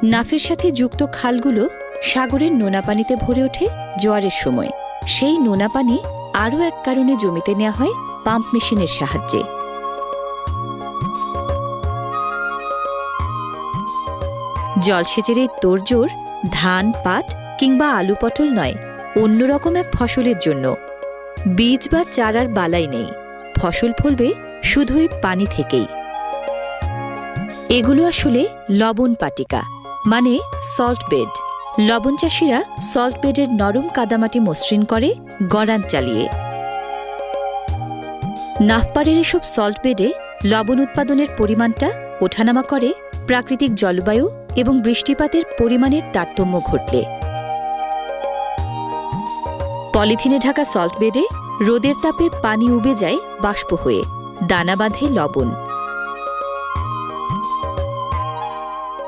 নাফের সাথে যুক্ত খালগুলো সাগরের নোনা পানিতে ভরে ওঠে জোয়ারের সময়। সেই নোনা পানি আরও এক কারণে জমিতে নেওয়া হয় পাম্প মেশিনের সাহায্যে। জলসেচের এই তোড়জোড় ধান, পাট কিংবা আলু পটল নয়, অন্যরকম এক ফসলের জন্য। বীজ বা চারার বালাই নেই, ফসল ফলবে শুধুই পানি থেকেই। এগুলো আসলে লবণ পাটিকা, মানে সল্ট বেড। লবণ চাষিরা সল্ট বেডের নরম কাদামাটি মসৃণ করে গড়ান চালিয়ে। নাফপাড়ের এসব সল্ট বেডে লবণ উৎপাদনের পরিমাণটা ওঠানামা করে প্রাকৃতিক জলবায়ু এবং বৃষ্টিপাতের পরিমাণের তারতম্য ঘটলে। পলিথিনে ঢাকা সল্ট বেডে রোদের তাপে পানি উবে যায় বাষ্প হয়ে, দানা বাঁধে লবণ।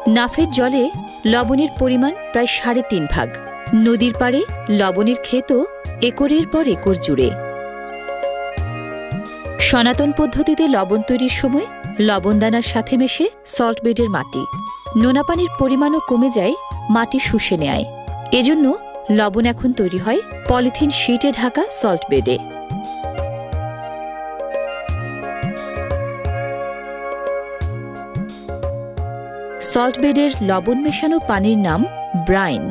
নাফের জলে লবণের পরিমাণ প্রায় ৩.৫ ভাগ। নদীর পাড়ে লবণের ক্ষেতও একরের পর একর জুড়ে। সনাতন পদ্ধতিতে লবণ তৈরির সময় লবণদানার সাথে মেশে সল্ট বেডের মাটি। নোনা পানির পরিমাণও কমে যায়, মাটি শুষে নেয়। এজন্য লবণ এখন তৈরি হয় পলিথিন শিটে ঢাকা সল্ট বেডে। সল্ট বেডের লবণ মেশানো পানির নাম ব্রাইন।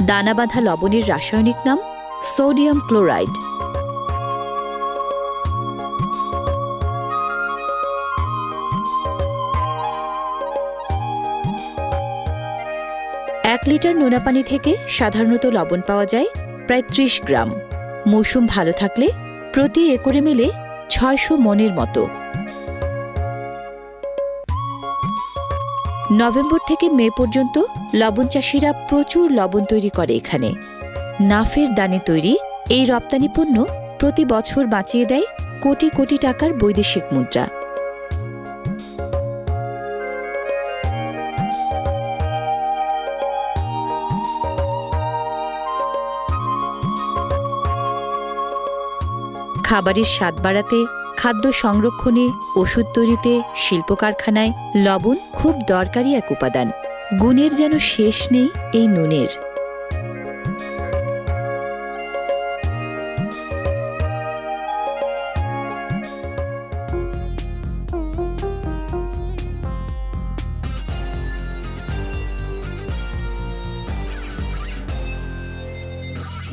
দানা বাঁধা লবণের রাসায়নিক নাম সোডিয়াম ক্লোরাইড। এক লিটার নোনা পানি থেকে সাধারণত লবণ পাওয়া যায় প্রায় ৩০ গ্রাম। মৌসুম ভালো থাকলে প্রতি একরে মেলে ৬০০ মনের মতো। নভেম্বর থেকে মে পর্যন্ত লবণ চাষিরা প্রচুর লবণ তৈরি করে এখানে। নাফের দানে তৈরি এই রপ্তানি পণ্য প্রতি বছর বাঁচিয়ে দেয় কোটি কোটি টাকার বৈদেশিক মুদ্রা। খাবারের স্বাদ বাড়াতে, খাদ্য সংরক্ষণে, ওষুধ তৈরিতে, শিল্প কারখানায় লবণ খুব দরকারি এক উপাদান। গুণের যেন শেষ নেই এই নুনের।